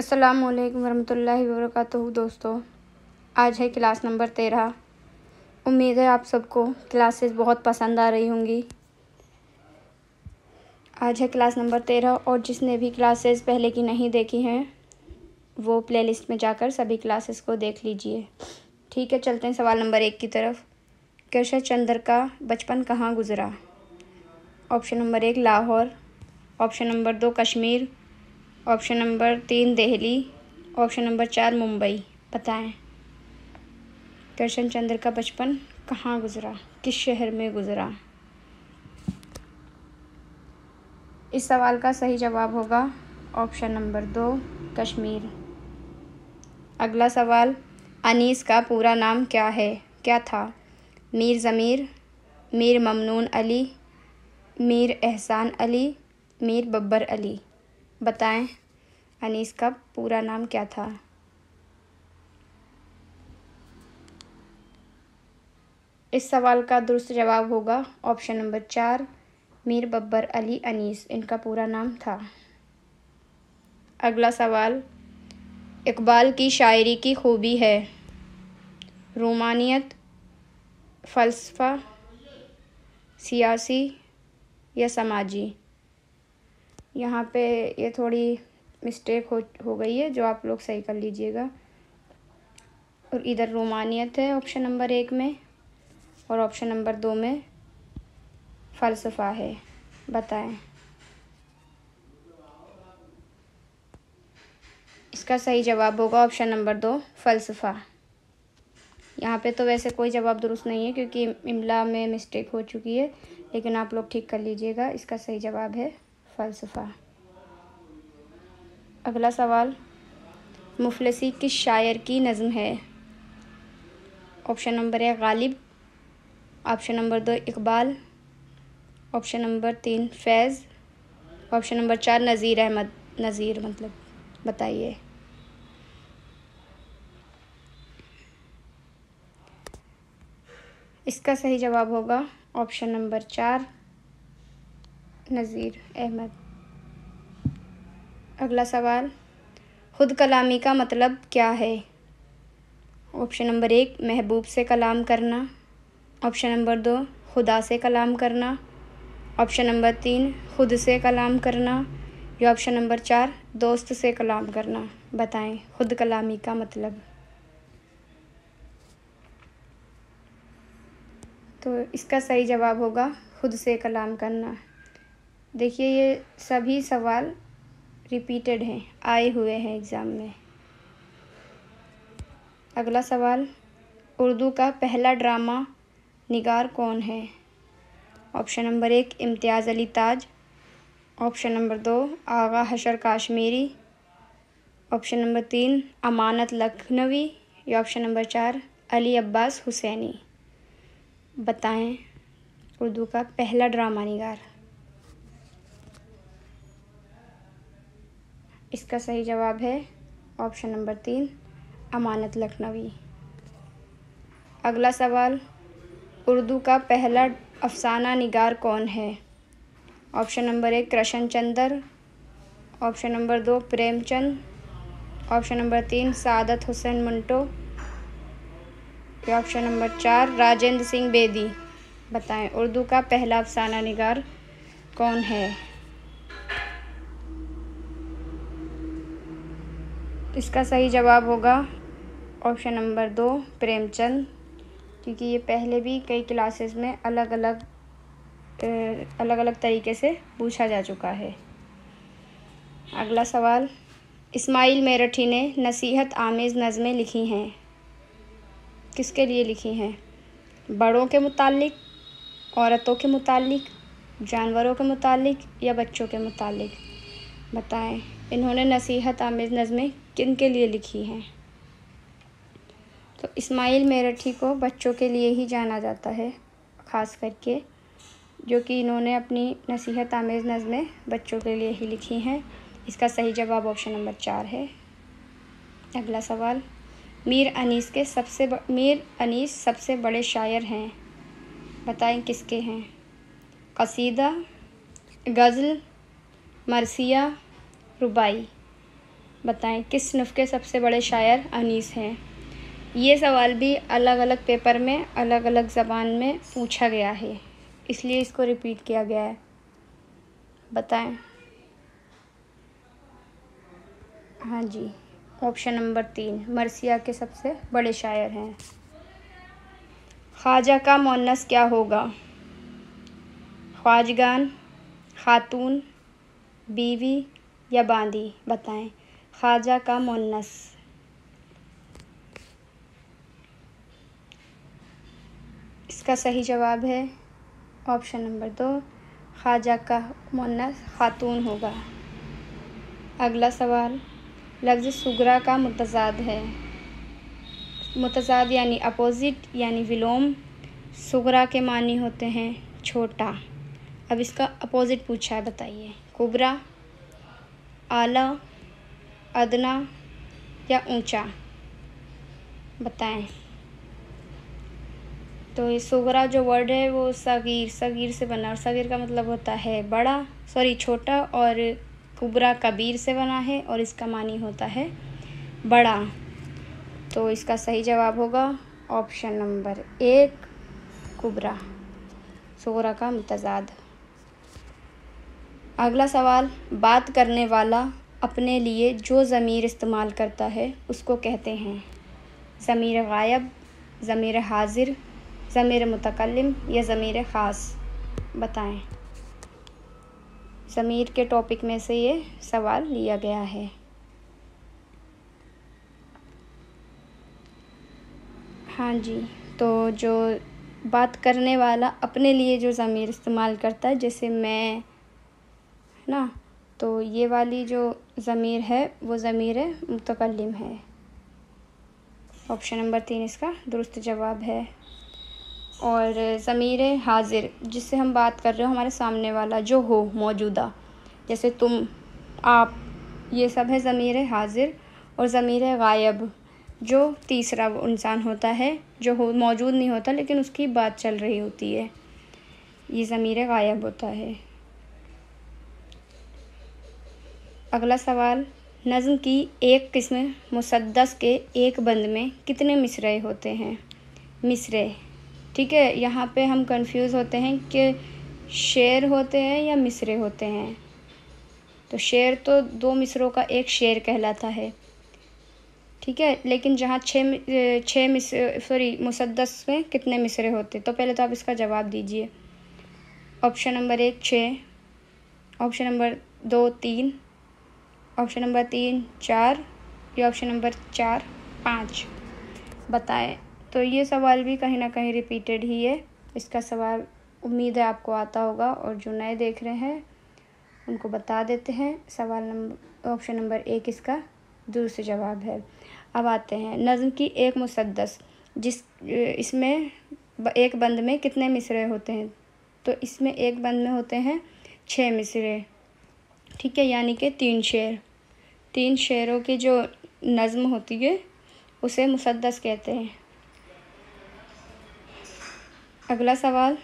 अस्सलामुअलैकुम वरहमतुल्लाहि वबरकातुहू। दोस्तों, आज है क्लास नंबर 13। उम्मीद है आप सबको क्लासेस बहुत पसंद आ रही होंगी। आज है क्लास नंबर 13 और जिसने भी क्लासेस पहले की नहीं देखी हैं वो प्लेलिस्ट में जाकर सभी क्लासेस को देख लीजिए। ठीक है, चलते हैं सवाल नंबर 1 की तरफ। कृष्ण चंद्र का बचपन कहाँ गुजरा? Option number 1 Lahore, option number 2 Kashmir, option number 3 Delhi, option number 4 Mumbai. बताएं कृष्ण चंद्र का बचपन कहाँ गुजरा, किस शहर में गुजरा? इस सवाल का सही जवाब होगा ऑप्शन नंबर 2 कश्मीर। अगला सवाल, अनीस का पूरा नाम क्या था? मीर ज़मीर, मीर ममनून अली, मीर एहसान अली, मीर बब्बर अली। बताएं अनीस का पूरा नाम क्या था? इस सवाल का दुरुस्त जवाब होगा ऑप्शन नंबर 4 मीर बब्बर अली अनीस इनका पूरा नाम था। अगला सवाल, इकबाल की शायरी की खूबी है? रूमानियत, फ़लसफ़ा, सियासी या समाजी? यहाँ पे ये थोड़ी मिस्टेक हो गई है जो आप लोग सही कर लीजिएगा। और इधर रूमानियत है ऑप्शन नंबर 1 में और ऑप्शन नंबर 2 में फ़लसफ़ा है। बताएं इसका सही जवाब होगा ऑप्शन नंबर 2 फ़लसफ़ा। यहाँ पे तो वैसे कोई जवाब दुरुस्त नहीं है क्योंकि इमला में मिस्टेक हो चुकी है, लेकिन आप लोग ठीक कर लीजिएगा। इसका सही जवाब है फ़लसफ़ा। अगला सवाल, मुफलिसी किस शायर की नज़्म है? Option number 1 Ghalib, option number 2 Iqbal, option number 3 फैज़, ऑप्शन नंबर 4 नज़ीर मतलब। बताइए इसका सही जवाब होगा ऑप्शन नंबर 4 नज़ीर अहमद। अगला सवाल, खुद कलामी का मतलब क्या है? ऑप्शन नंबर 1 महबूब से कलाम करना, ऑप्शन नंबर 2 खुदा से कलाम करना, ऑप्शन नंबर 3 खुद से कलाम करना या ऑप्शन नंबर 4 दोस्त से कलाम करना। बताएं खुद कलामी का मतलब। तो इसका सही जवाब होगा खुद से कलाम करना। देखिए ये सभी सवाल रिपीटेड हैं, आए हुए हैं एग्ज़ाम में। अगला सवाल, उर्दू का पहला ड्रामा निगार कौन है? ऑप्शन नंबर 1 इम्तियाज़ अली ताज, ऑप्शन नंबर 2 आगा हशर काश्मीरी, ऑप्शन नंबर 3 अमानत लखनवी या ऑप्शन नंबर 4 अली अब्बास हुसैनी। बताएं उर्दू का पहला ड्रामा निगार। इसका सही जवाब है ऑप्शन नंबर 3 अमानत लखनवी। अगला सवाल, उर्दू का पहला अफसाना निगार कौन है? Option number 1 Krishan Chandar, option number 2 Premchand, option number 3 Saadat Hussain Manto या ऑप्शन नंबर 4 राजेंद्र सिंह बेदी। बताएं उर्दू का पहला अफसाना निगार कौन है? इसका सही जवाब होगा ऑप्शन नंबर 2 प्रेमचंद, क्योंकि ये पहले भी कई क्लासेस में अलग अलग तरीके से पूछा जा चुका है। अगला सवाल, इस्माइल मेरठी ने नसीहत आमेज़ नज़में लिखी हैं, किसके लिए लिखी हैं? बड़ों के मुतालिक, औरतों के मुतालिक, जानवरों के मुतालिक या बच्चों के मुतालिक? बताएं इन्होंने नसीहत आमेज़ नज़में किन के लिए लिखी हैं? तो इस्माइल मेरठी को बच्चों के लिए ही जाना जाता है ख़ास करके, जो कि इन्होंने अपनी नसीहत आमेज़ नज़में बच्चों के लिए ही लिखी हैं। इसका सही जवाब ऑप्शन नंबर 4 है। अगला सवाल, मीर अनीस सबसे बड़े शायर हैं। बताएं किसके हैं? कसीदा, गज़ल, मरसिया, रुबाई। बताएं किस सिनफ के सबसे बड़े शायर अनीस हैं। ये सवाल भी अलग अलग पेपर में अलग अलग ज़बान में पूछा गया है, इसलिए इसको रिपीट किया गया है। बताएं। हाँ जी, ऑप्शन नंबर 3 मरसिया के सबसे बड़े शायर हैं। ख्वाजा का मुअन्नस क्या होगा? ख्वाजगान, खातून, बीवी या बांदी। बताएं। ख्वाजा का मुअन्नस। इसका सही जवाब है ऑप्शन नंबर 2, ख्वाजा का मुअन्नस खातून होगा। अगला सवाल, लफ्ज़ सुगरा का मुतज़ाद है। मुतज़ाद यानी अपोज़िट यानी विलोम। सुगरा के मानी होते हैं छोटा। अब इसका अपोज़िट पूछा है, बताइए। कुबरा, आला, अदना या ऊंचा। बताएं। तो ये सुगरा जो वर्ड है वो सगीर से बना, और सगीर का मतलब होता है बड़ा, छोटा, और कुबरा कबीर से बना है और इसका मानी होता है बड़ा। तो इसका सही जवाब होगा ऑप्शन नंबर 1, कुबरा, सुगरा का मुतज़ाद। अगला सवाल, बात करने वाला अपने लिए जो ज़मीर इस्तेमाल करता है उसको कहते हैं ज़मीर गायब, ज़मीर हाजिर, ज़मीर मुतकल्लिम या ज़मीर ख़ास। बताएं। ज़मीर के टॉपिक में से ये सवाल लिया गया है। हाँ जी, तो जो बात करने वाला अपने लिए जो ज़मीर इस्तेमाल करता है, जैसे मैं, है ना, तो ये वाली जो ज़मीर है वो ज़मीर मुतकल्लिम है। ऑप्शन नंबर 3 इसका दुरुस्त जवाब है। और ज़मीर हाजिर, जिससे हम बात कर रहे हो, हमारे सामने वाला जो हो, मौजूदा, जैसे तुम, आप, ये सब है ज़मीर हाजिर। और ज़मीर गायब, जो तीसरा इंसान होता है, जो हो मौजूद नहीं होता लेकिन उसकी बात चल रही होती है, ये ज़मीर गायब होता है। अगला सवाल, नज़्म की एक किस्म मुसद्दस के एक बंद में कितने मिसरे होते हैं? मिसरे, ठीक है। यहाँ पे हम कंफ्यूज होते हैं कि शेर होते हैं या मिसरे होते हैं। तो शेर तो 2 मिसरों का एक शेर कहलाता है, ठीक है। लेकिन जहाँ मुसद्दस में कितने मिसरे होते, तो पहले तो आप इसका जवाब दीजिए। Option number 1 6, option number 2 3, option number 3 4 या ऑप्शन नंबर 4 5। बताएं। तो ये सवाल भी कहीं ना कहीं रिपीटेड ही है। इसका सवाल उम्मीद है आपको आता होगा, और जो नए देख रहे हैं उनको बता देते हैं। सवाल नंबर ऑप्शन नंबर 1 इसका दुरुस्त जवाब है। अब आते हैं, नज़्म की एक मुसद्दस, इसमें एक बंद में कितने मिसरे होते हैं? तो इसमें एक बंद में होते हैं 6 मिसरे, ठीक है, यानी कि 3 शेर। 3 शेरों की जो नज़्म होती है उसे मुसद्दस कहते हैं। अगला सवाल,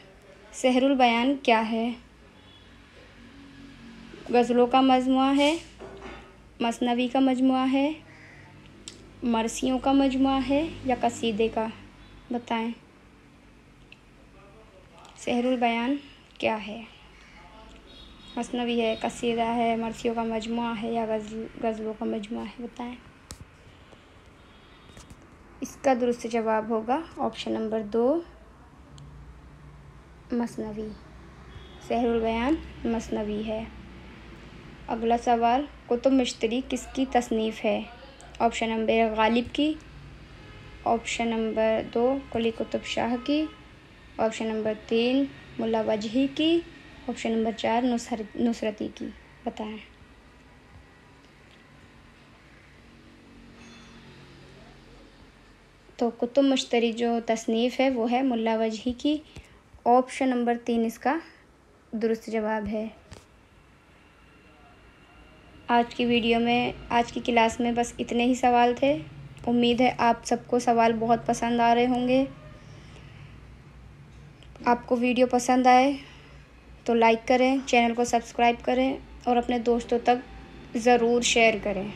सहरुल बयान क्या है? गज़लों का मजमुआ है, मसनवी का मजमुआ है, मरसियों का मजमुआ है या कसीदे का। बताएं। सहरुल बयान क्या है? मसनवी है, कसीदा है, मरसियों का मजमुआ है या गज़लों का मजमुआ है। बताएं। इसका दुरुस्त जवाब होगा ऑप्शन नंबर 2, मसनवी। सहरुल बयान मसनवी है। अगला सवाल, कुतुब मश्तरी किसकी तसनीफ़ है? ऑप्शन नंबर गालिब की, ऑप्शन नंबर 2 कुली कुतुब शाह की, ऑप्शन नंबर 3 मुल्ला वजही की, ऑप्शन नंबर 4 नुसरती की। बताएं। तो कुतुब मश्तरी जो तसनीफ़ है वो है मुल्ला वजही की। ऑप्शन नंबर 3 इसका दुरुस्त जवाब है। आज की क्लास में बस इतने ही सवाल थे। उम्मीद है आप सबको सवाल बहुत पसंद आ रहे होंगे। आपको वीडियो पसंद आए तो लाइक करें, चैनल को सब्सक्राइब करें और अपने दोस्तों तक ज़रूर शेयर करें।